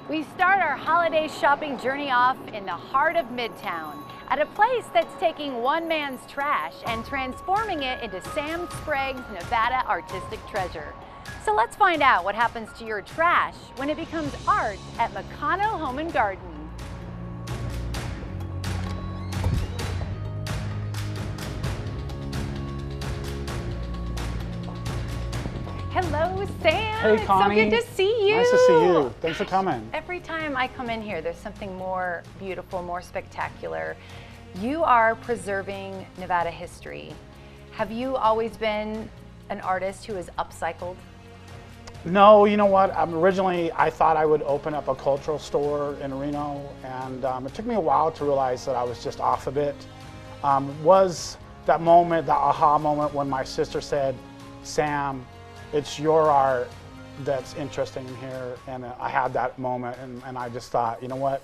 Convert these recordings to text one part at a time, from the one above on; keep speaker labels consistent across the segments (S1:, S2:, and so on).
S1: We start our holiday shopping journey off in the heart of Midtown, at a place that's taking one man's trash and transforming it into Sam Sprague's Nevada artistic treasure. So let's find out what happens to your trash when it becomes art at Meccano Home and Garden. Hello, Sam.
S2: Hey, Connie.
S1: It's so good to see you.
S2: Nice to see you. Thanks for coming.
S1: Every time I come in here, there's something more beautiful, more spectacular. You are preserving Nevada history. Have you always been an artist who has upcycled?
S2: No, you know what? Originally, I thought I would open up a cultural store in Reno, and it took me a while to realize that I was just off a bit. Was that moment, the aha moment, when my sister said, Sam, it's your art that's interesting here, and I had that moment, and I just thought, you know what,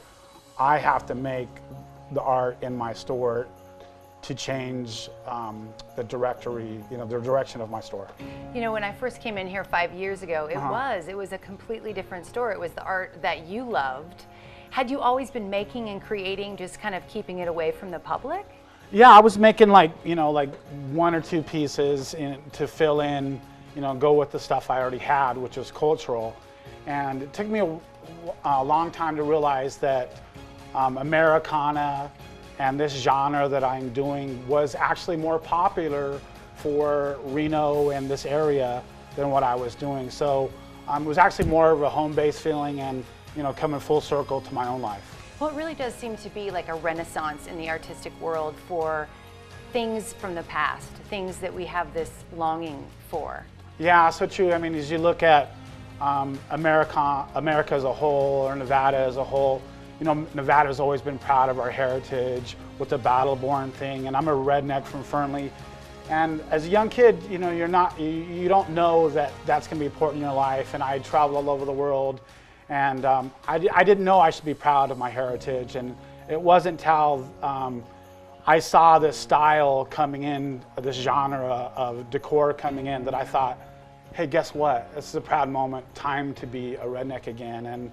S2: I have to make the art in my store to change the direction of my store.
S1: You know, when I first came in here 5 years ago, it was a completely different store. It was the art that you loved. Had you always been making and creating, just kind of keeping it away from the public?
S2: Yeah, I was making like one or two pieces to fill in, go with the stuff I already had, which was cultural. And it took me a long time to realize that Americana and this genre that I'm doing was actually more popular for Reno and this area than what I was doing. So it was actually more of a home-based feeling and coming full circle to my own life.
S1: Well, it really does seem to be like a renaissance in the artistic world for things from the past, things that we have this longing for.
S2: Yeah, so true. I mean, as you look at America as a whole, or Nevada as a whole, Nevada has always been proud of our heritage with the battle-born thing, and I'm a redneck from Fernley. And as a young kid, you don't know that that's going to be important in your life. And I traveled all over the world, and I didn't know I should be proud of my heritage. And it wasn't until I saw this style coming in, this genre of decor coming in, that I thought, hey, guess what? This is a proud moment, time to be a redneck again. And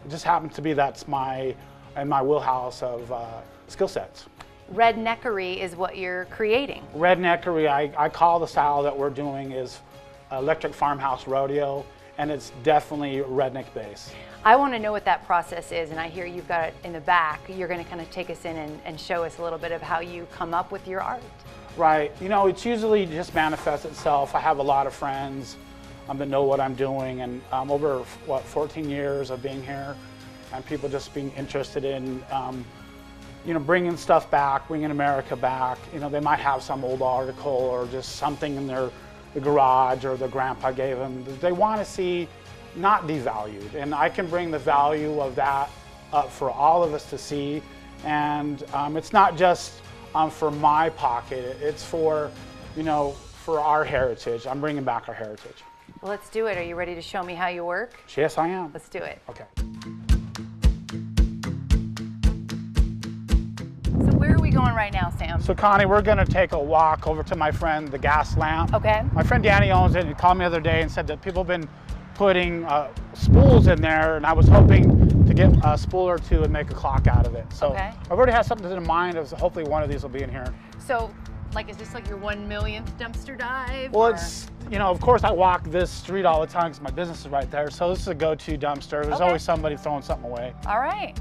S2: it just happens to be that's in my wheelhouse of skill sets.
S1: Redneckery is what you're creating.
S2: Redneckery, I call the style that we're doing is electric farmhouse rodeo, and it's definitely redneck based.
S1: I want to know what that process is, and I hear you've got it in the back. You're going to kind of take us in and show us a little bit of how you come up with your art.
S2: Right. It's usually just manifests itself. I have a lot of friends that know what I'm doing, and over 14 years of being here, and people just being interested in bringing stuff back, bringing America back. They might have some old article or just something in the garage or their grandpa gave them. They want to see not devalued, and I can bring the value of that up for all of us to see. And it's not just for my pocket, it's for our heritage. I'm bringing back our heritage.
S1: Well, let's do it. Are you ready to show me how you work?
S2: Yes, I am.
S1: Let's do it.
S2: Okay.
S1: So where are we going right now, Sam?
S2: So Connie, we're going to take a walk over to my friend, the gas lamp.
S1: Okay.
S2: My friend Danny owns it, and he called me the other day and said that people have been putting spools in there, and I was hoping to get a spool or two and make a clock out of it. So
S1: okay.
S2: I've already had something in mind of hopefully one of these will be in here.
S1: So, is this like your 1 millionth dumpster dive?
S2: Well, it's, of course I walk this street all the time because my business is right there. So this is a go-to dumpster. There's always somebody throwing something away.
S1: All right.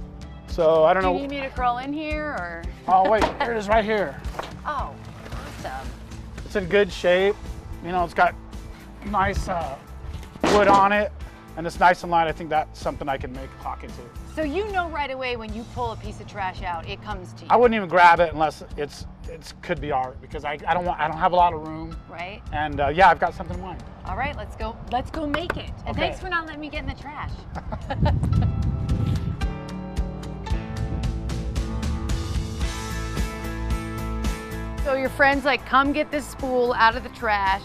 S2: So I don't know.
S1: Do you need me to crawl in here or?
S2: Oh wait, here it is right here.
S1: Oh, awesome.
S2: It's in good shape. It's got nice wood on it, and it's nice and light. I think that's something I can make a clock into.
S1: So right away when you pull a piece of trash out, it comes to you.
S2: I wouldn't even grab it unless it could be art, because I don't have a lot of room.
S1: Right.
S2: And yeah, I've got something in mind.
S1: All right, let's go make it. And
S2: okay.
S1: Thanks for not letting me get in the trash. So your friend's like, come get this spool out of the trash.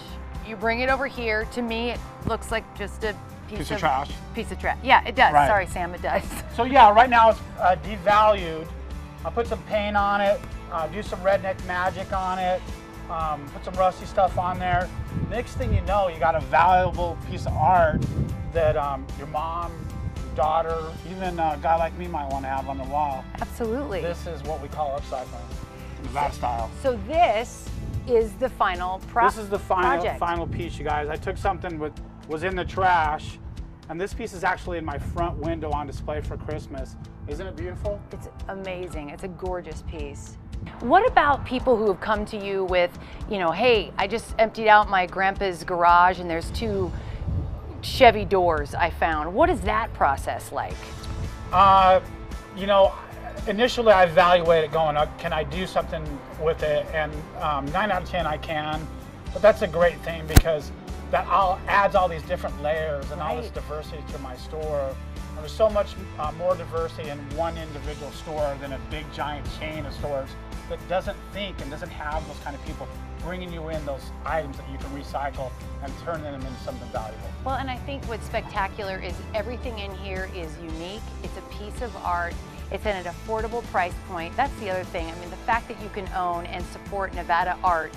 S1: You bring it over here. To me, it looks like just a piece of
S2: trash.
S1: Piece of trash. Yeah, it does.
S2: Right.
S1: Sorry, Sam, it does.
S2: So yeah, right now it's devalued. I'll put some paint on it, do some redneck magic on it, put some rusty stuff on there. Next thing you know, you got a valuable piece of art that your mom, daughter, even a guy like me might want to have on the wall.
S1: Absolutely.
S2: This is what we call upcycling, Nevada style.
S1: So this is the final project.
S2: This is the final piece, you guys. I took something that was in the trash, and this piece is actually in my front window on display for Christmas. Isn't it beautiful?
S1: It's amazing. It's a gorgeous piece. What about people who have come to you with, you know, hey, I just emptied out my grandpa's garage and there's 2 Chevy doors I found. What is that process like?
S2: You know, initially I evaluate it going, can I do something with it? And 9 out of 10 I can, but that's a great thing because that adds all these different layers and all this diversity to my store. And there's so much more diversity in one individual store than a big giant chain of stores that doesn't think and doesn't have those kind of people bringing you in those items that you can recycle and turn them into something valuable.
S1: Well, and I think what's spectacular is everything in here is unique. It's a piece of art. It's at an affordable price point. That's the other thing. I mean, the fact that you can own and support Nevada art,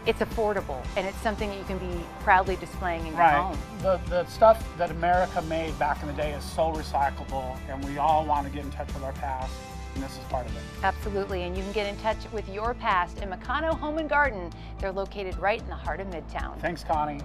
S1: it's affordable, and it's something that you can be proudly displaying in your home.
S2: The stuff that America made back in the day is so recyclable, and we all want to get in touch with our past, and this is part of it.
S1: Absolutely, and you can get in touch with your past in Meccano Home and Garden. They're located right in the heart of Midtown.
S2: Thanks, Connie.